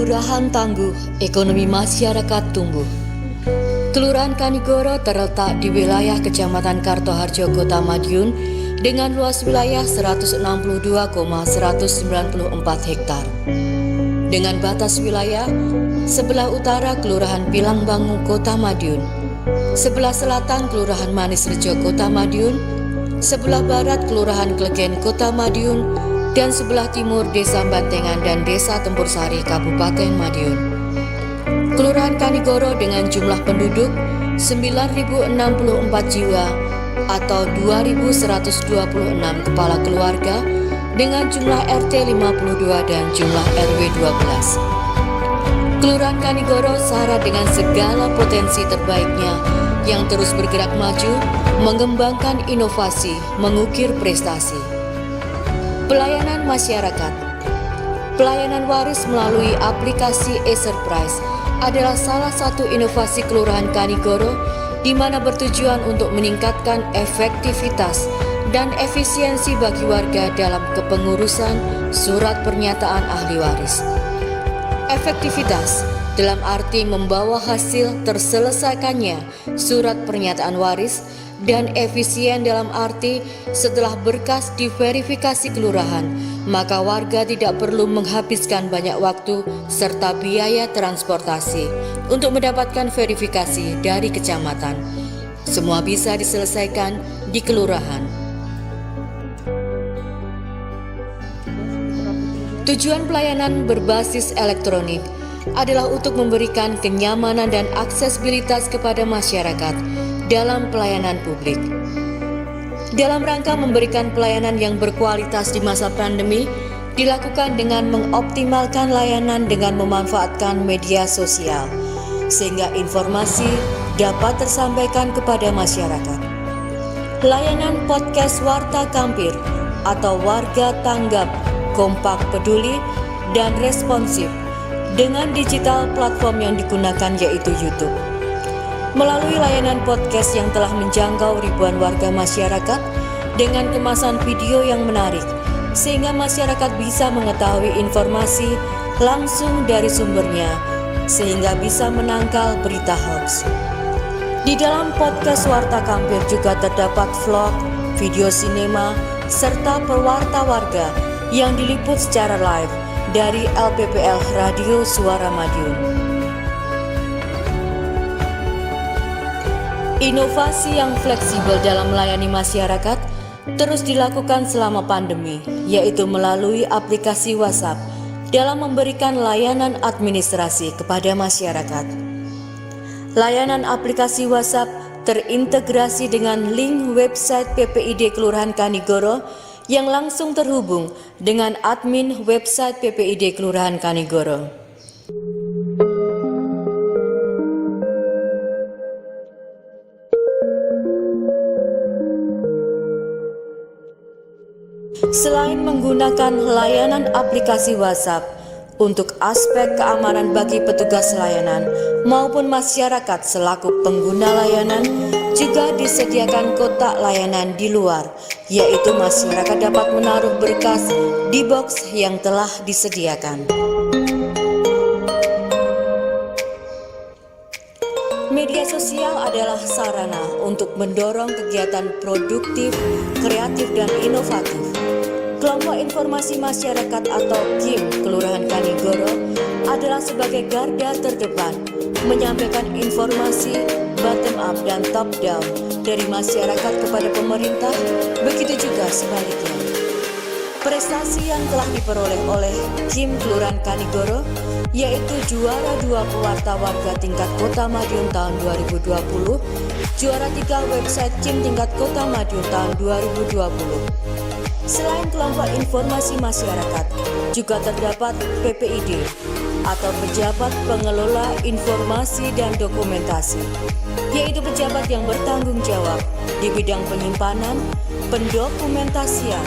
Pengurahan tangguh, ekonomi masyarakat tumbuh. Kelurahan Kanigoro terletak di wilayah Kecamatan Kartoharjo, Kota Madiun dengan luas wilayah 162,194 hektar. Dengan batas wilayah, sebelah utara Kelurahan Pilangbangu, Kota Madiun, sebelah selatan Kelurahan Manis Rejo, Kota Madiun, sebelah barat Kelurahan Klegen, Kota Madiun, dan sebelah timur Desa Bantengan dan Desa Tempur Sari, Kabupaten Madiun. Kelurahan Kanigoro dengan jumlah penduduk 9.064 jiwa atau 2.126 kepala keluarga dengan jumlah RT 52 dan jumlah RW 12. Kelurahan Kanigoro syarat dengan segala potensi terbaiknya yang terus bergerak maju, mengembangkan inovasi, mengukir prestasi. Pelayanan masyarakat. Pelayanan waris melalui aplikasi e-Surprise adalah salah satu inovasi Kelurahan Kanigoro di mana bertujuan untuk meningkatkan efektivitas dan efisiensi bagi warga dalam kepengurusan surat pernyataan ahli waris. Efektivitas dalam arti membawa hasil terselesaikannya surat pernyataan waris, dan efisien dalam arti setelah berkas diverifikasi kelurahan, maka warga tidak perlu menghabiskan banyak waktu serta biaya transportasi untuk mendapatkan verifikasi dari kecamatan. Semua bisa diselesaikan di kelurahan. Tujuan pelayanan berbasis elektronik adalah untuk memberikan kenyamanan dan aksesibilitas kepada masyarakat dalam pelayanan publik. Dalam rangka memberikan pelayanan yang berkualitas di masa pandemi, dilakukan dengan mengoptimalkan layanan dengan memanfaatkan media sosial, sehingga informasi dapat tersampaikan kepada masyarakat. Layanan podcast Warta Kampir atau Warga Tanggap, kompak, peduli, dan responsif dengan digital platform yang digunakan yaitu YouTube. Melalui layanan podcast yang telah menjangkau ribuan warga masyarakat dengan kemasan video yang menarik, sehingga masyarakat bisa mengetahui informasi langsung dari sumbernya, sehingga bisa menangkal berita hoax. Di dalam podcast Warta Kampir juga terdapat vlog, video sinema, serta pewarta warga yang diliput secara live dari LPPL Radio Suara Madiun. Inovasi yang fleksibel dalam melayani masyarakat terus dilakukan selama pandemi, yaitu melalui aplikasi WhatsApp dalam memberikan layanan administrasi kepada masyarakat. Layanan aplikasi WhatsApp terintegrasi dengan link website PPID Kelurahan Kanigoro yang langsung terhubung dengan admin website PPID Kelurahan Kanigoro. Selain menggunakan layanan aplikasi WhatsApp untuk aspek keamanan bagi petugas layanan maupun masyarakat selaku pengguna layanan, juga disediakan kotak layanan di luar, yaitu masyarakat dapat menaruh berkas di box yang telah disediakan. Media sosial adalah sarana untuk mendorong kegiatan produktif, kreatif, dan inovatif. Kelompok Informasi Masyarakat atau KIM Kelurahan Kanigoro adalah sebagai garda terdepan menyampaikan informasi bottom up dan top down dari masyarakat kepada pemerintah, begitu juga sebaliknya. Prestasi yang telah diperoleh oleh KIM Kelurahan Kanigoro yaitu juara 2 pewarta warga tingkat Kota Madiun tahun 2020, juara 3 website KIM tingkat Kota Madiun tahun 2020. Selain kelompok informasi masyarakat, juga terdapat PPID atau Pejabat Pengelola Informasi dan Dokumentasi, yaitu pejabat yang bertanggung jawab di bidang penyimpanan, pendokumentasian,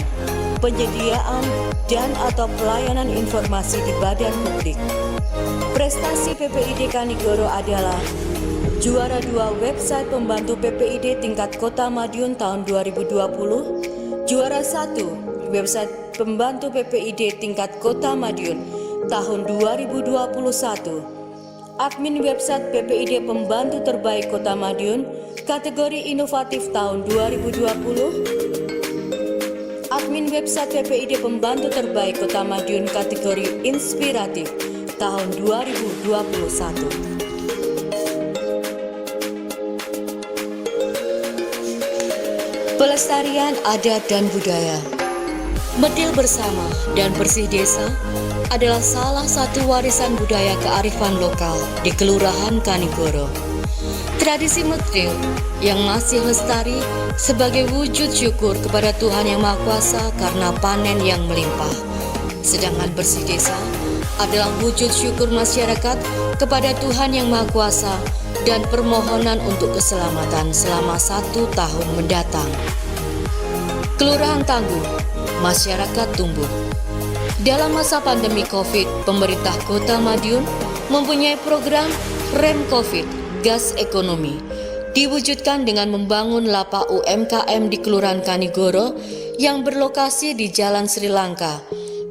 penyediaan, dan atau pelayanan informasi di badan publik. Prestasi PPID Kanigoro adalah juara 2 website pembantu PPID tingkat Kota Madiun tahun 2020, juara 1 website pembantu PPID tingkat Kota Madiun tahun 2021. Admin website PPID Pembantu Terbaik Kota Madiun kategori inovatif tahun 2020. Admin website PPID Pembantu Terbaik Kota Madiun kategori inspiratif tahun 2021. Pelestarian adat dan budaya. Medil bersama dan bersih desa adalah salah satu warisan budaya kearifan lokal di Kelurahan Kanigoro. Tradisi medil yang masih lestari sebagai wujud syukur kepada Tuhan Yang Maha Kuasa karena panen yang melimpah. Sedangkan bersih desa adalah wujud syukur masyarakat kepada Tuhan Yang Maha Kuasa dan permohonan untuk keselamatan selama 1 tahun mendatang. Kelurahan Tangguh, masyarakat tumbuh. Dalam masa pandemi COVID, pemerintah Kota Madiun mempunyai program Rem COVID, Gas Ekonomi, diwujudkan dengan membangun lapak UMKM di Kelurahan Kanigoro yang berlokasi di Jalan Sri Lanka,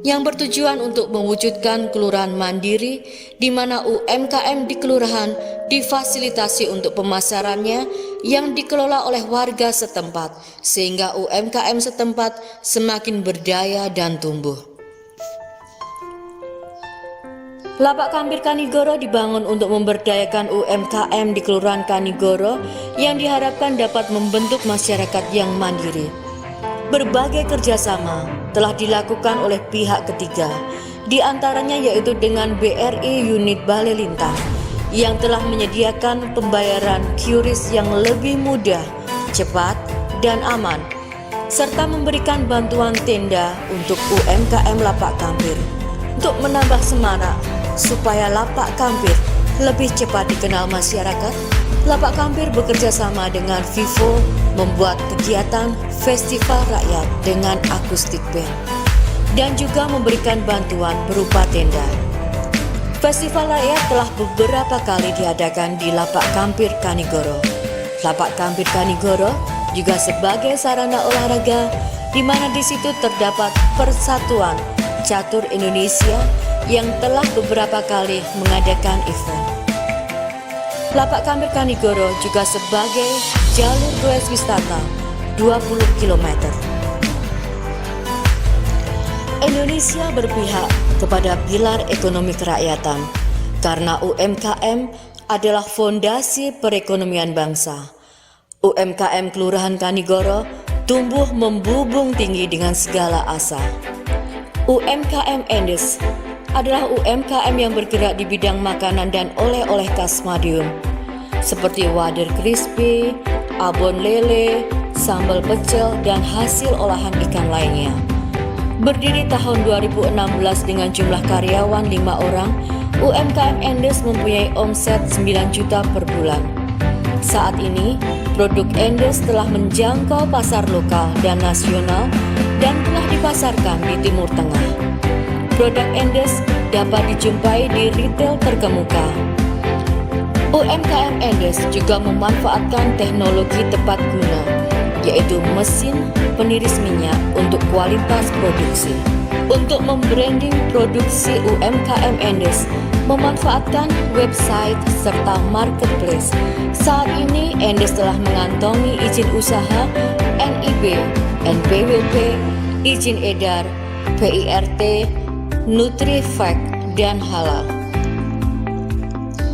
yang bertujuan untuk mewujudkan kelurahan mandiri di mana UMKM di kelurahan difasilitasi untuk pemasarannya yang dikelola oleh warga setempat sehingga UMKM setempat semakin berdaya dan tumbuh. Lapak Kambir Kanigoro dibangun untuk memberdayakan UMKM di Kelurahan Kanigoro yang diharapkan dapat membentuk masyarakat yang mandiri. Berbagai kerjasama telah dilakukan oleh pihak ketiga, di antaranya yaitu dengan BRI Unit Balai Lintang yang telah menyediakan pembayaran QRIS yang lebih mudah, cepat, dan aman, serta memberikan bantuan tenda untuk UMKM Lapak Kambir untuk menambah semangat supaya Lapak Kambir lebih cepat dikenal masyarakat. Lapak Kambir bekerja sama dengan Vivo membuat kegiatan festival rakyat dengan akustik band dan juga memberikan bantuan berupa tenda. Festival rakyat telah beberapa kali diadakan di Lapak Kambir Kanigoro. Lapak Kambir Kanigoro juga sebagai sarana olahraga di mana di situ terdapat Persatuan Catur Indonesia yang telah beberapa kali mengadakan event. Lapak Kambir Kanigoro juga sebagai jalur goes wisata 20 km. Indonesia berpihak kepada pilar ekonomi kerakyatan karena UMKM adalah fondasi perekonomian bangsa. UMKM Kelurahan Kanigoro tumbuh membubung tinggi dengan segala asa. UMKM Endes adalah UMKM yang bergerak di bidang makanan dan oleh-oleh khas Madiun seperti wader crispy, abon lele, sambal pecel, dan hasil olahan ikan lainnya. Berdiri tahun 2016 dengan jumlah karyawan 5 orang, UMKM Endes mempunyai omset 9 juta per bulan. Saat ini, produk Endes telah menjangkau pasar lokal dan nasional dan telah dipasarkan di Timur Tengah. Produk Endes dapat dijumpai di retail terkemuka. UMKM Endes juga memanfaatkan teknologi tepat guna, yaitu mesin peniris minyak untuk kualitas produksi. Untuk membranding produksi UMKM Endes, memanfaatkan website serta marketplace. Saat ini Endes telah mengantongi izin usaha NIB, NPWP, izin edar, PIRT, Nutrifact, dan halal.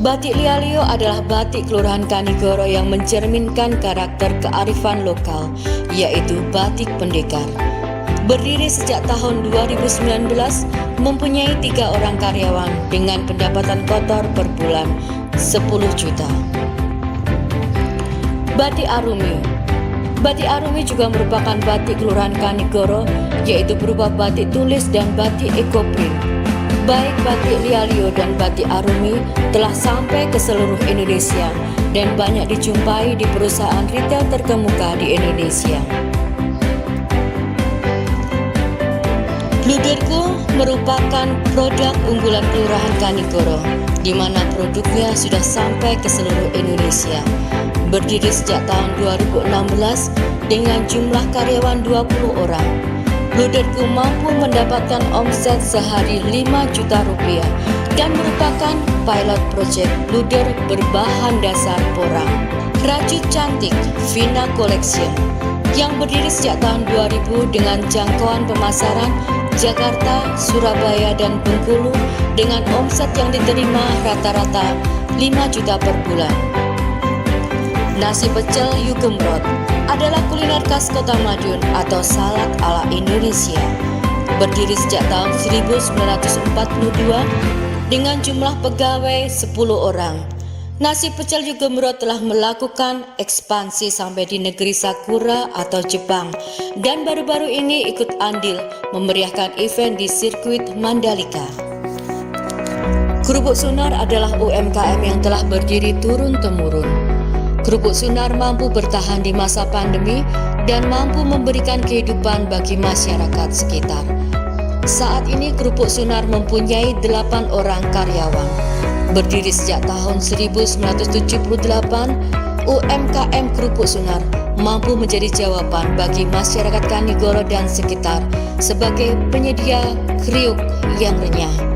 Batik Lialio adalah batik Kelurahan Kanigoro yang mencerminkan karakter kearifan lokal, yaitu batik pendekar. Berdiri sejak tahun 2019, mempunyai 3 orang karyawan dengan pendapatan kotor per bulan 10 juta. Batik Arumi. Batik Arumi juga merupakan batik Kelurahan Kanigoro, yaitu berupa batik tulis dan batik ekoprint. Baik batik Lialio dan batik Arumi telah sampai ke seluruh Indonesia dan banyak dijumpai di perusahaan retail terkemuka di Indonesia. Bluderku merupakan produk unggulan Kelurahan Kanigoro, di mana produknya sudah sampai ke seluruh Indonesia. Berdiri sejak tahun 2016 dengan jumlah karyawan 20 orang. Bluderku mampu mendapatkan omset sehari 5 juta rupiah dan merupakan pilot project bluder berbahan dasar porang. Rajut Cantik Vina Collection yang berdiri sejak tahun 2000 dengan jangkauan pemasaran Jakarta, Surabaya, dan Bengkulu dengan omset yang diterima rata-rata 5 juta per bulan. Nasi pecel Yugemrot adalah kuliner khas Kota Madiun atau salad ala Indonesia. Berdiri sejak tahun 1942 dengan jumlah pegawai 10 orang. Nasi pecel Yugemrot telah melakukan ekspansi sampai di negeri Sakura atau Jepang dan baru-baru ini ikut andil memeriahkan event di sirkuit Mandalika. Kerupuk Sunar adalah UMKM yang telah berdiri turun-temurun. Kerupuk Sunar mampu bertahan di masa pandemi dan mampu memberikan kehidupan bagi masyarakat sekitar. Saat ini Kerupuk Sunar mempunyai 8 orang karyawan. Berdiri sejak tahun 1978, UMKM Kerupuk Sunar mampu menjadi jawaban bagi masyarakat Kanigoro dan sekitar sebagai penyedia kriuk yang renyah.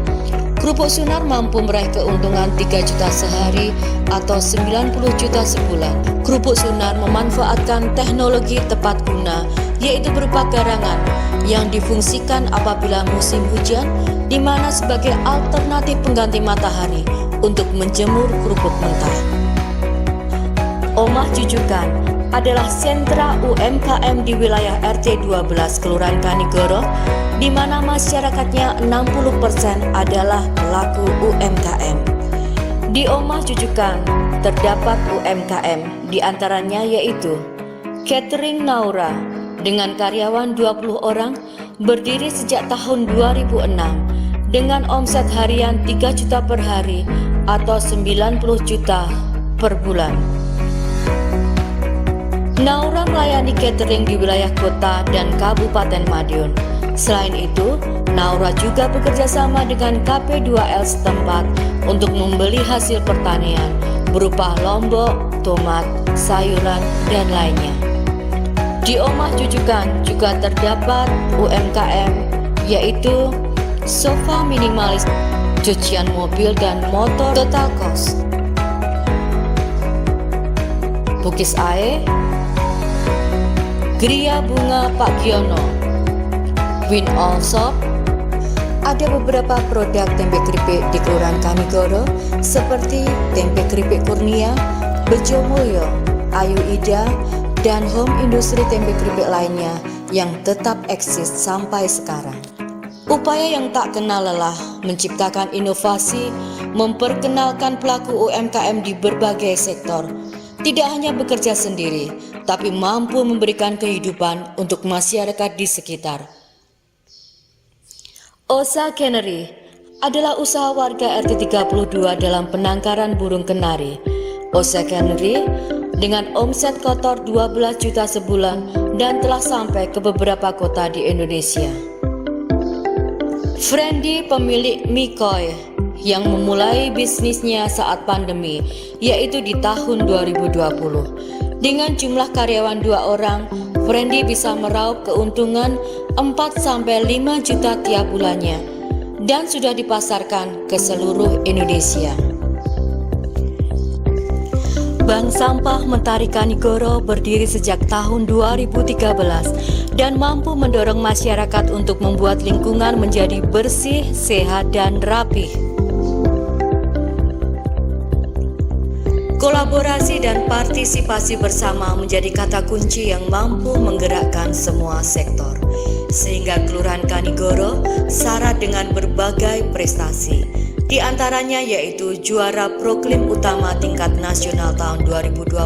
Kerupuk Sunar mampu meraih keuntungan 3 juta sehari atau 90 juta sebulan. Kerupuk Sunar memanfaatkan teknologi tepat guna, yaitu berupa garangan yang difungsikan apabila musim hujan, di mana sebagai alternatif pengganti matahari untuk menjemur kerupuk mentah. Omah Jujukan adalah sentra UMKM di wilayah RT 12 Kelurahan Kanigoro, di mana masyarakatnya 60% adalah pelaku UMKM. Di Omah Jujukan terdapat UMKM, di antaranya yaitu Catering Naura dengan karyawan 20 orang, berdiri sejak tahun 2006 dengan omset harian 3 juta per hari atau 90 juta per bulan. Naura melayani catering di wilayah kota dan Kabupaten Madiun. Selain itu, Naura juga bekerja sama dengan KP2L setempat untuk membeli hasil pertanian berupa lombok, tomat, sayuran, dan lainnya. Di Omah Jujukan juga terdapat UMKM yaitu sofa minimalis, cucian mobil dan motor total cost, Bukis Ae, Gria Bunga Pak Giono, Win All Shop. Ada beberapa produk tempe keripik di Kelurahan Kanigoro seperti tempe keripik Kurnia, Bejo Mulyo, Ayu Ida, dan home industri tempe keripik lainnya yang tetap eksis sampai sekarang. Upaya yang tak kenal lelah menciptakan inovasi, memperkenalkan pelaku UMKM di berbagai sektor. Tidak hanya bekerja sendiri, tapi mampu memberikan kehidupan untuk masyarakat di sekitar. Osa Cannery adalah usaha warga RT 32 dalam penangkaran burung kenari. Osa Cannery dengan omset kotor 12 juta sebulan dan telah sampai ke beberapa kota di Indonesia. Friendly pemilik Mikoy yang memulai bisnisnya saat pandemi, yaitu di tahun 2020. Dengan jumlah karyawan 2 orang, Friendly bisa meraup keuntungan 4-5 juta tiap bulannya dan sudah dipasarkan ke seluruh Indonesia. Bank Sampah Mentari Kanigoro berdiri sejak tahun 2013 dan mampu mendorong masyarakat untuk membuat lingkungan menjadi bersih, sehat, dan rapih. Kolaborasi dan partisipasi bersama menjadi kata kunci yang mampu menggerakkan semua sektor, sehingga Kelurahan Kanigoro syarat dengan berbagai prestasi. Di antaranya yaitu juara Proklim Utama tingkat nasional tahun 2021,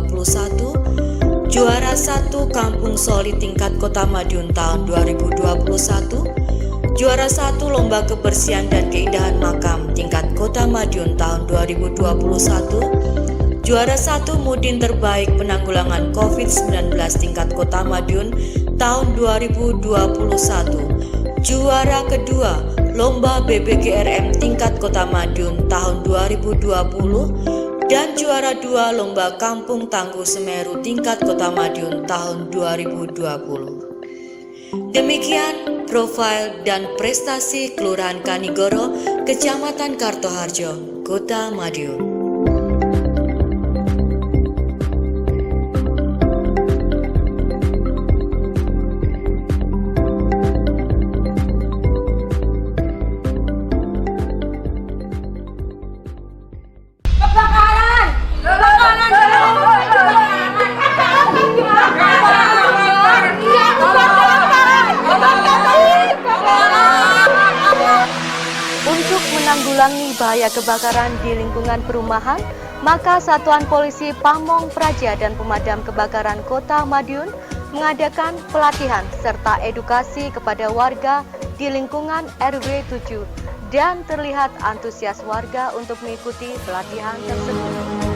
juara 1 Kampung Soli tingkat Kota Madiun tahun 2021, juara 1 Lomba Kebersihan dan Keindahan Makam tingkat Kota Madiun tahun 2021, juara 1 Mudin Terbaik Penanggulangan COVID-19 tingkat Kota Madiun tahun 2021, juara kedua Lomba BBGRM tingkat Kota Madiun tahun 2020, dan juara 2 Lomba Kampung Tangguh Semeru tingkat Kota Madiun tahun 2020. Demikian profil dan prestasi Kelurahan Kanigoro, Kecamatan Kartoharjo, Kota Madiun. Untuk menanggulangi bahaya kebakaran di lingkungan perumahan, maka Satuan Polisi Pamong Praja dan Pemadam Kebakaran Kota Madiun mengadakan pelatihan serta edukasi kepada warga di lingkungan RW 7 dan terlihat antusias warga untuk mengikuti pelatihan tersebut.